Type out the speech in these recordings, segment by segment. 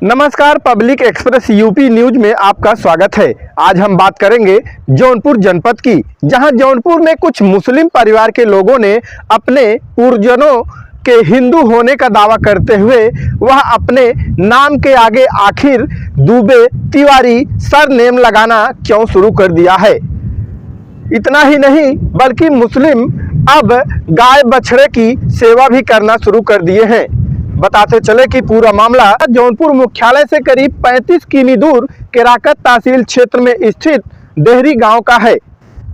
नमस्कार, public express UP news में आपका स्वागत है। आज हम बात करेंगे जौनपुर जनपद की, जहां जौनपुर में कुछ मुस्लिम परिवार के लोगों ने अपने पूर्वजों के हिंदू होने का दावा करते हुए वह अपने नाम के आगे आखिर दुबे तिवारी सरनेम लगाना क्यों शुरू कर दिया है। इतना ही नहीं बल्कि मुस्लिम अब गाय बछड़े की सेवा भी करना शुरू कर दिए हैं। बताते चले कि पूरा मामला जौनपुर मुख्यालय से करीब 35 किमी दूर केराकत तहसील क्षेत्र में स्थित देहरी गांव का है।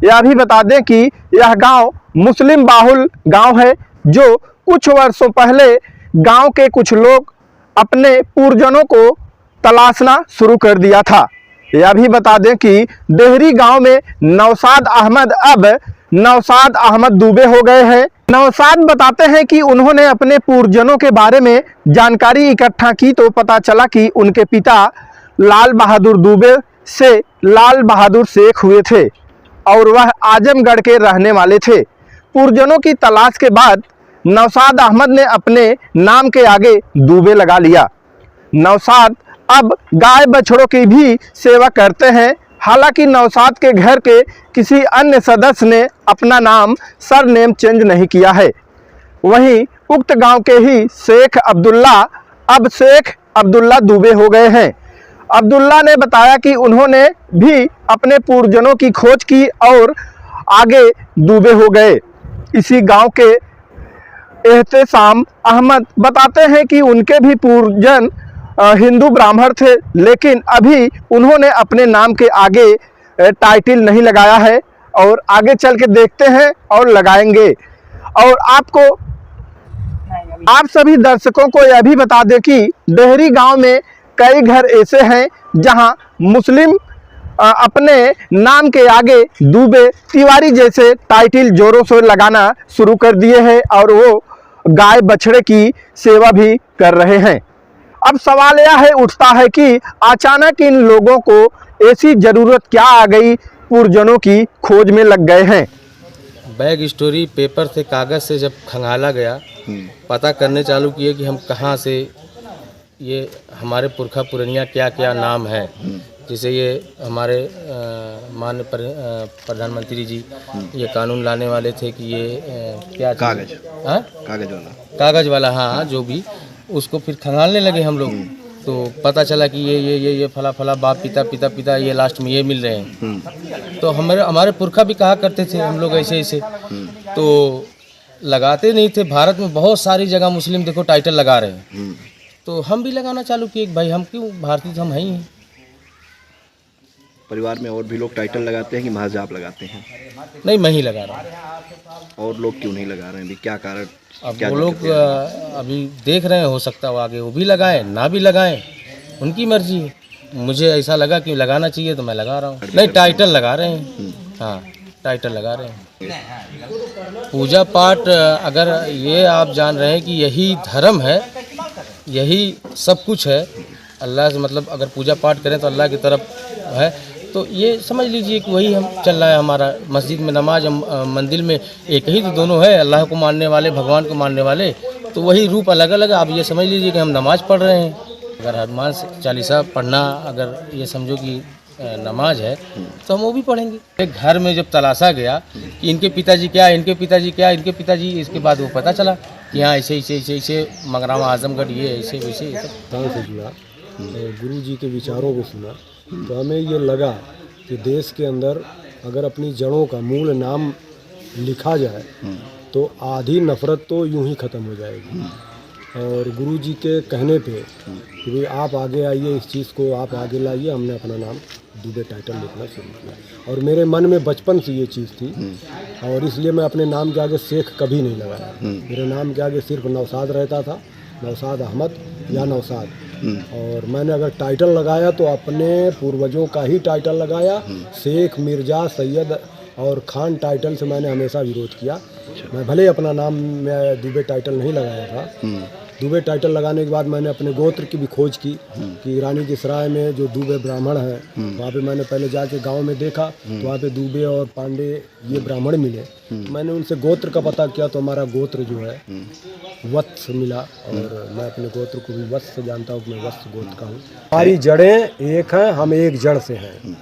यह भी बता दें कि यह गांव मुस्लिम बाहुल गांव है, जो कुछ वर्षों पहले गांव के कुछ लोग अपने पूर्वजों को तलाशना शुरू कर दिया था। यह भी बता दें कि देहरी गांव में नौशाद अहमद अब नौशाद अहमद दुबे हो गए हैं। नौशाद बताते हैं कि उन्होंने अपने पूर्वजों के बारे में जानकारी इकट्ठा की तो पता चला कि उनके पिता लाल बहादुर दुबे से लाल बहादुर शेख हुए थे और वह आजमगढ़ के रहने वाले थे। पूर्वजों की तलाश के बाद नौशाद अहमद ने अपने नाम के आगे दुबे लगा लिया। नौशाद अब गाय बछड़ों की भी सेवा करते हैं। हालांकि नौशाद के घर के किसी अन्य सदस्य ने अपना नाम सरनेम चेंज नहीं किया है। वहीं उक्त गांव के ही शेख अब्दुल्ला अब शेख अब्दुल्ला दुबे हो गए हैं। अब्दुल्ला ने बताया कि उन्होंने भी अपने पूर्वजों की खोज की और आगे दुबे हो गए। इसी गांव के एहतेशाम अहमद बताते हैं कि उनके भी पूर्वजन हिंदू ब्राह्मण थे, लेकिन अभी उन्होंने अपने नाम के आगे टाइटल नहीं लगाया है और आगे चल के देखते हैं और लगाएंगे। और आप सभी दर्शकों को यह भी बता दें कि देहरी गांव में कई घर ऐसे हैं जहां मुस्लिम अपने नाम के आगे दुबे तिवारी जैसे टाइटल जोरों से लगाना शुरू कर दिए हैं और वो गाय बछड़े की सेवा भी कर रहे हैं। अब सवाल यह उठता है कि अचानक इन लोगों को ऐसी जरूरत क्या आ गई, पूर्वजों की खोज में लग गए हैं। बैग स्टोरी पेपर से कागज़ से जब खंगाला गया, पता करने चालू किए कि हम कहाँ से ये हमारे पुरखा पुरनिया क्या क्या नाम है। जैसे ये हमारे माननीय प्रधानमंत्री जी ये कानून लाने वाले थे कि ये क्या कागज़ वाला हाँ, जो भी उसको फिर खंगालने लगे हम लोग। तो पता चला कि ये फला फला बाप पिता ये लास्ट में ये मिल रहे हैं। तो हमारे पुरखा भी कहा करते थे हम लोग ऐसे तो लगाते नहीं थे। भारत में बहुत सारी जगह मुस्लिम देखो टाइटल लगा रहे हैं, तो हम भी लगाना चालू किए। भाई हम क्यों, भारतीय तो हम हैं ही। परिवार में और भी लोग टाइटल लगाते हैं कि महज आप लगाते हैं? नहीं, मैं ही लगा रहा हूँ। और लोग क्यों नहीं लगा रहे हैं अभी, क्या कारण? अब वो लोग अभी देख रहे हैं, हो सकता है आगे वो भी लगाएं ना भी लगाएं, उनकी मर्जी है। मुझे ऐसा लगा कि लगाना चाहिए तो मैं लगा रहा हूँ। नहीं, टाइटल लगा रहे हैं। हाँ, टाइटल लगा रहे हैं। पूजा पाठ अगर ये आप जान रहे हैं कि यही धर्म है, यही सब कुछ है। अल्लाह से मतलब अगर पूजा पाठ करें तो अल्लाह की तरफ है, तो ये समझ लीजिए कि वही हम चल रहा है हमारा। मस्जिद में नमाज, मंदिर में एक ही तो दोनों है, अल्लाह को मानने वाले, भगवान को मानने वाले, तो वही रूप अलग अलग। आप ये समझ लीजिए कि हम नमाज पढ़ रहे हैं। अगर हनुमान चालीसा पढ़ना, अगर ये समझो कि नमाज है, तो हम वो भी पढ़ेंगे। एक घर में जब तलाशा गया कि इनके पिताजी क्या, इनके पिताजी क्या, इनके पिताजी, इसके बाद वो पता चला कि हाँ ऐसे मंगरावा आजमगढ़ ये ऐसे वैसे से जुड़ा, गुरु जी के विचारों को सुना तो हमें ये लगा कि देश के अंदर अगर अपनी जड़ों का मूल नाम लिखा जाए तो आधी नफ़रत तो यूं ही ख़त्म हो जाएगी। और गुरु जी के कहने पे कि भाई आप आगे आइए, इस चीज़ को आप आगे लाइए, हमने अपना नाम दुबे टाइटल लिखना शुरू किया। और मेरे मन में बचपन से ये चीज़ थी और इसलिए मैं अपने नाम के आगे शेख कभी नहीं लगाया। मेरे नाम के आगे सिर्फ नौशाद रहता था, नौशाद अहमद या नौशाद। और मैंने अगर टाइटल लगाया तो अपने पूर्वजों का ही टाइटल लगाया। शेख, मिर्ज़ा, सैयद और खान टाइटल से मैंने हमेशा विरोध किया। मैं भले अपना नाम में दुबे टाइटल नहीं लगाया था, दुबे टाइटल लगाने के बाद मैंने अपने गोत्र की भी खोज की कि रानी की सराय में जो दुबे ब्राह्मण हैं वहाँ पे मैंने पहले जाके गांव में देखा तो वहाँ पे दुबे और पांडे ये ब्राह्मण मिले। मैंने उनसे गोत्र का पता किया तो हमारा गोत्र जो है वत्स मिला और मैं अपने गोत्र को भी वत्स से जानता हूँ, मैं वत्स गोत्र का हूँ। हमारी जड़ें एक हैं, हम एक जड़ से हैं।